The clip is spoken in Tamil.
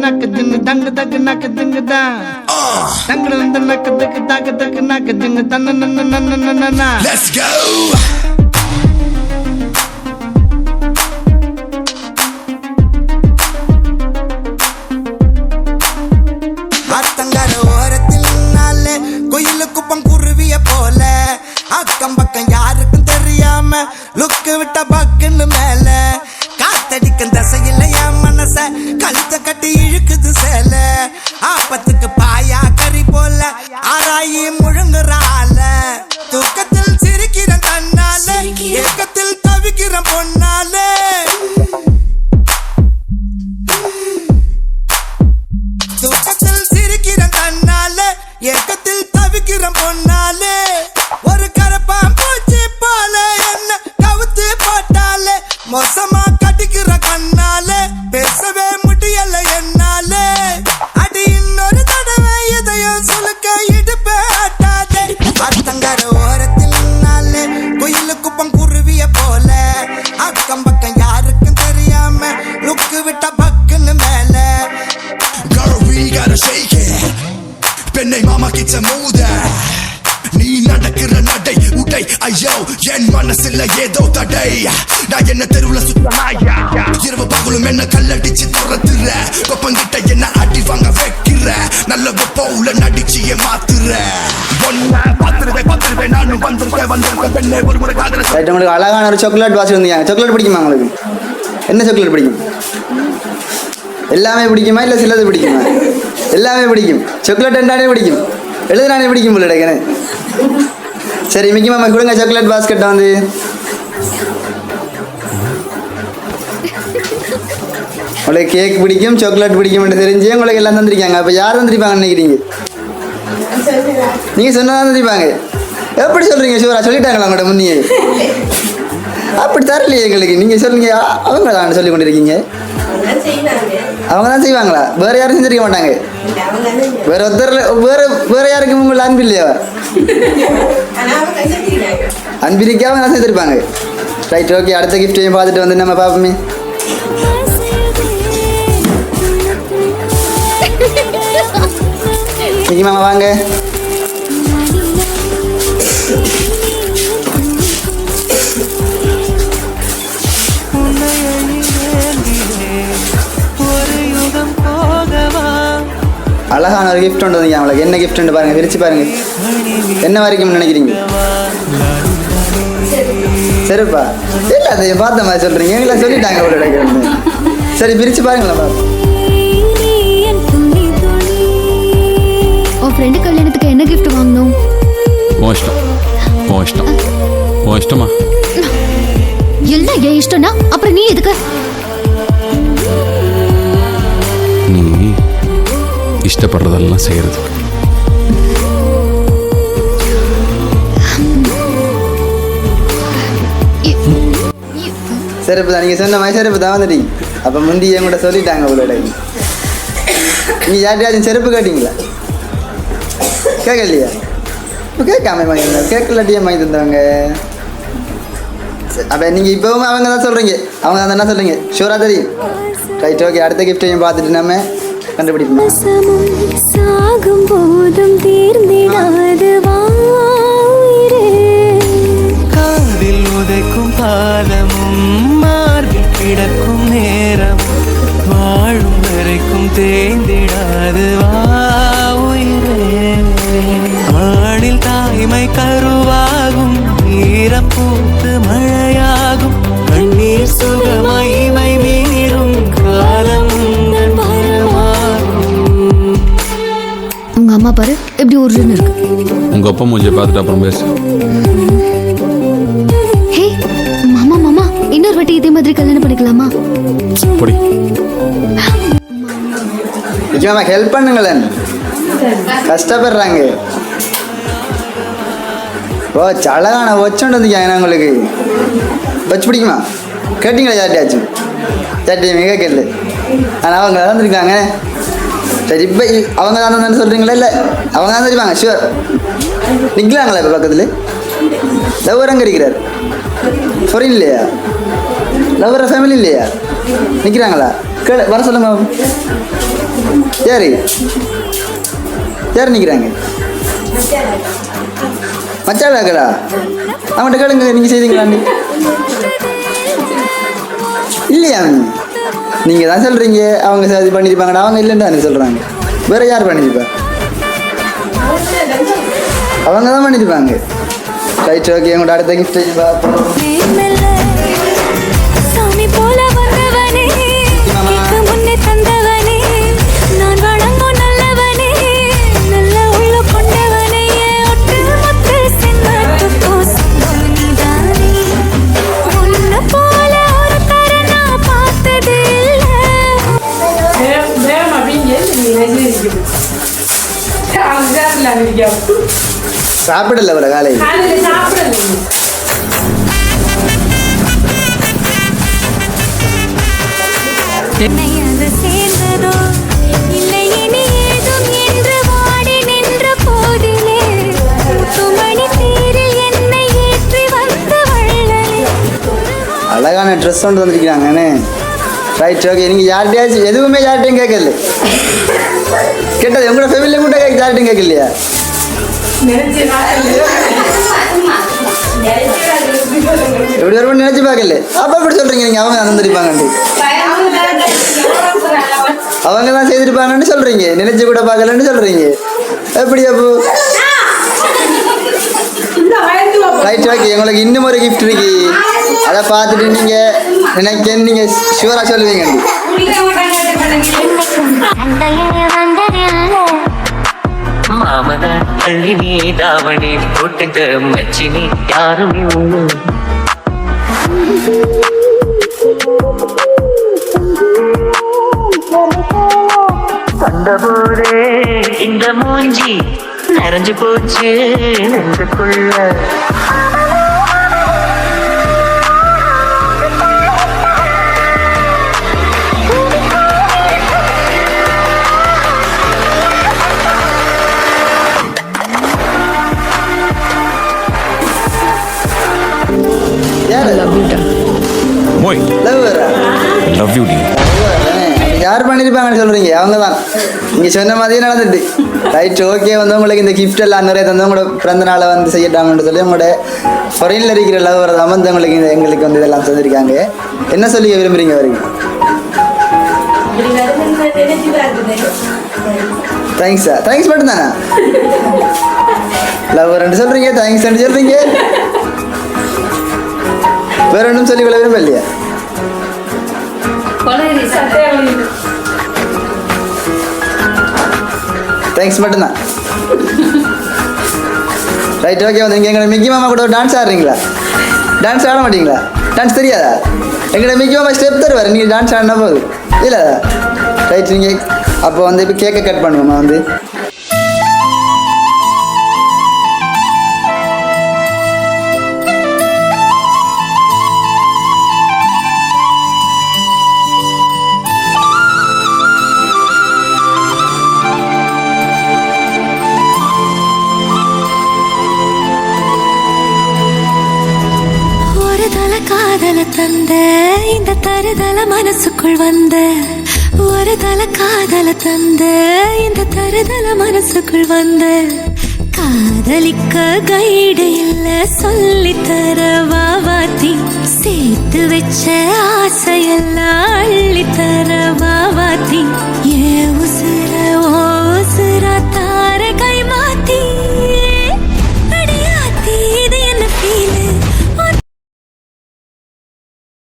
nak ding dang dag nak ding da dang dang nak dag nak ding dan na. Let's go. ஆத்தங்கர ஓரத்தில் நாளே கோயிலுக்கு பங்குருவிய போல அக்கம் பக்கம் யாருக்கும் தெரியாம லுக்கு விட்ட பக்குன்னு மேல காத்தடிக்கும் தசையில என் மனச கழுத்த கட்டி இழுக்குது சேல ஆப்பத்துக்கு பாயா கறி போல ஆராயி முழுங்குறால தூக்கத்தில் சிரிக்கிறேன் தன்னால ஏக்கத்தில் தவிக்கிறேன் பொன்னாலே தூக்கத்தில் சிரிக்கிறேன் தன்னால ஏக்கத்தில் தவிக்கிறேன் பொன்னாலே ஒரு கரப்பான் பூச்சி போல என்ன கவுத்து போட்டாலே மோசமா கடிக்கிற கண்ணாலே பேசவே முடியல என்னாலே அடி இன்னொரு தடவை இதயம் சுலுக்க இடுப்பே ஆட்டாதே அத்தங்கர ஓரத்தில் நாளே கோயிலு குப்பம் குருவிய போல அக்கம் பக்கம் யாருக்கும் தெரியாம லுக்கு விட்ட பக்குன்னு மேல. Girl, we gotta shake it. பெண்ணை மாமா கிச்ச மூத நீ நடக்கிற நடை உடை ஐயோ என் மனசுல ஏதோ தடை நான் என்ன தெருவுல சுத்தமாயா இரவு பகலும் என்ன கல்லடிச்சு துரத்துற கொப்பங்கிட்ட என்ன அடி வாங்க வைக்கிற நல்ல போல நடிச்சிய மாத்துற ஒன்ன பத்துருவே நானும் வந்திருக்கேன் பெண்ணை ஒரு முறை காதல. உங்களுக்கு அழகான ஒரு சாக்லேட் வாசி வந்தீங்க. சாக்லேட் பிடிக்குமா உங்களுக்கு? என்ன சாக்லேட் பிடிக்கும்? எல்லாமே பிடிக்குமா இல்லை சிலது பிடிக்குமா? எல்லாமே பிடிக்கும். சாக்லேட் என்னானே பிடிக்கும், எழுதுனானே பிடிக்கும் போல கிடைக்கிறேன். சரி மிக்கி மாமா கொடுங்க சாக்லேட் பாஸ்கெட்டை வந்து. உங்களுக்கு கேக் பிடிக்கும், சாக்லேட் பிடிக்கும்னு தெரிஞ்சு உங்களுக்கு எல்லாம் தந்திருக்காங்க. அப்போ யார் தந்திருப்பாங்கன்னு நினைக்கிறீங்க? நீங்கள் சொன்னதான் தந்திருப்பாங்க. எப்படி சொல்கிறீங்க? ஷூரா சொல்லிட்டாங்களா உங்களோட முன்னியே? அப்படி தரலையே எங்களுக்கு. நீங்கள் சொல்லுங்க, அவங்க தான் சொல்லி கொண்டிருக்கீங்க. அவங்க தான் செய்வாங்களா? வேற யாரும் செஞ்சிருக்க மாட்டாங்க. வேற ஒருத்தர் வேற யாருக்கும் உங்களை அன்பு இல்லையா? அன்பிரிக்கா அவங்க தான் செஞ்சிருப்பாங்க. Right, okay. அடுத்த கிஃப்டையும் பார்த்துட்டு வந்து நம்ம பார்ப்போமே. மிக்கி மாமா வாங்க. அழகான ஒரு கிஃப்ட் ஒன்று வந்து அவங்களுக்கு. என்ன கிஃப்ட்னு பாருங்க, பிரிச்சு பாருங்க. என்ன வரைக்கும் நினைக்கிறீங்க? சரிப்பா, இல்லை அதை பார்த்த மாதிரி சொல்றீங்க. எங்களை சொல்லிட்டாங்க அவரோட. சரி பிரிச்சு பாருங்களா பாப்பா. உன் ஃப்ரெண்டு கல்யாணத்துக்கு என்ன கிஃப்ட் வாங்கணும்? இஷ்டமா? எல்லாம் என் இஷ்டம்னா அப்புறம் நீ எதுக்கு? நீ இஷ்டப்படுறதெல்லாம் செய்யறது. செருப்பு தான் நீங்கள் சொன்ன மாதிரி செருப்பு தான் வந்துட்டீங்க. அப்போ முந்தி என் கூட சொல்லிட்டாங்க அவளோட. நீங்கள் யார்ட்டையாச்சும் செருப்பு கேட்டீங்களா? கேட்கலையா? இப்போ கேட்காம வாங்கி தந்தாங்க. கேட்கலாட்டியே வாங்கி தந்தவங்க. அப்போ நீங்கள் இப்போவும் அவங்க தான் சொல்கிறீங்க. அவங்க தான் என்ன சொல்கிறீங்க? ஷூராக தெரியும். Right, okay. அடுத்த கிஃப்டையும் பார்த்துட்டு நம்ம கண்டுபிடிப்போம். சாகும் போதும் தீர்ந்திடாது காதில் உதைக்கும் பாதமும் மார்பில் கிடக்கும் நேரமும் வாழும் வரைக்கும் தேய்ந்திடாது வாழில் தாய்மை கருவாகும் ஈரம் பூத்து மழையாகும் கண்ணீர் சுகமைமை மீறும் காலம். உங்க அம்மா பாரு எப்படி உருன்னு இருக்கு. உங்க அப்பா மூஞ்சியை பார்த்துட்டு அப்புறம் பேசு. ஹே மாமா மாமா, இன்னொரு வாட்டி இதே மாதிரி கல்யாணம் பண்ணிக்கலாமா? பொடி நிச்சயமா ஹெல்ப் பண்ணுங்களேன், கஷ்டப்படுறாங்க. ஓ அழகான வச்சோண்டு வந்துக்காங்க. உங்களுக்கு வச்சு பிடிக்குமா? கேட்டீங்களா யார்ட்டையாச்சும்? யார்ட்டையும் மிக கேள்வி. ஆனால் அவங்க தான் இருக்காங்க. சரி, இப்போ அவங்க தான் சொல்கிறீங்களா? இல்லை அவங்க தான் தெரியுவாங்க. ஷுவர். நிற்கலாங்களா இப்போ பக்கத்தில்? லவ்வர் அங்கே இருக்கிறார். ஃபாரின் இல்லையா? லவ்வர் ஃபேமிலி இல்லையா? நிற்கிறாங்களா? வர சொல்லுங்க. யாரு யார் நிற்கிறாங்க? மச்சாளாக்களா? அவங்கள்ட்ட கேளுங்க, நீங்கள் செய்தீங்களாண்டி? இல்லையா? நீங்கள் தான் சொல்கிறீங்க அவங்க இது பண்ணியிருப்பாங்கடா, அவங்க இல்லைன்னு தானே சொல்கிறாங்க. வேறு யார் பண்ணியிருப்பா? அவங்க தான் பண்ணியிருப்பாங்க. Right, okay. உங்களோட அடுத்த கிஃப்ட் சாப்பிடல வர காலையில். அழகான ட்ரெஸ் கொண்டு வந்திருக்கிறாங்கண்ணே. Right, okay. நீங்கள் யார்கிட்டயாச்சும் எதுவுமே யார்கிட்டையும் கேட்கல? கேட்டது உங்களோட ஃபேமிலியில் கூட யார்கிட்டையும் கேட்கலையா? எப்படி வரும்னு நினைச்சு பார்க்கல. அப்போ எப்படி சொல்றீங்க நீங்க? அவங்க நடந்திருப்பாங்க, அவங்க தான் செய்திருப்பாங்கன்னு சொல்றீங்க, நினைச்சு கூட பார்க்கலன்னு சொல்றீங்க. எப்படி அப்போ? Right, okay. உங்களுக்கு இன்னும் ஒரு கிஃப்ட் இருக்கு, அதை பார்த்துட்டு நீங்க நினைக்க நீங்க ஷுவரா சொல்லுவீங்க. மாமன அள்ளி நீ தாவணி போட்டுங்க மச்சினி யாருமே உண்டு. கண்டபோதே இந்த மூஞ்சி நிறைஞ்சு போச்சு நெஞ்சுக்குள்ள. யார் பண்ணியிருப்பாங்கன்னு சொல்றீங்க? அவங்க தான். நீங்க சொன்ன மாதிரி நடந்துட்டு. Right, okay. வந்து உங்களுக்கு இந்த கிஃப்ட் எல்லாம் நிறைய தந்து உங்களோட பிறந்த நாளை வந்து செய்யட்டாங்கன்னு சொல்லி உங்களோட ஃபாரின்ல இருக்கிற லவர் வந்து உங்களுக்கு எங்களுக்கு வந்து இதெல்லாம் தந்திருக்காங்க. என்ன சொல்லி விரும்புறீங்க வரைக்கும்? Thanks sir. தேங்க்ஸ் மட்டும் தானே? லவர் சொல்றீங்க, தேங்க்ஸ் சொல்றீங்க, வேற ஒன்றும் சொல்லி கொள்ள விரும்ப இல்லையா? தேங்க்ஸ் மட்டும்தான். Right, okay. வந்து நீங்கள் எங்களை மிக்கி மாமா கூட டான்ஸ் ஆடுறீங்களா? டான்ஸ் ஆட மாட்டீங்களா? டான்ஸ் தெரியாதா? எங்களை மிக்கி மாமா ஸ்டெப் தருவார், நீங்கள் டான்ஸ் ஆடினா போது இல்லை? ரைட், நீங்கள் அப்போ வந்து இப்போ கேக்கை கட் பண்ணுவோம்மா வந்து. காதல தந்த இந்த தருதல மனசுக்குள் வந்த ஒரு தல காதல தந்த இந்த தருதல மனசுக்குள் வந்த காதலிக்க கைடு இல்ல சொல்லி தர வாவாத்தி சேர்த்து வச்ச ஆசையெல்லாம் அள்ளி தர வாவாத்தி ஏ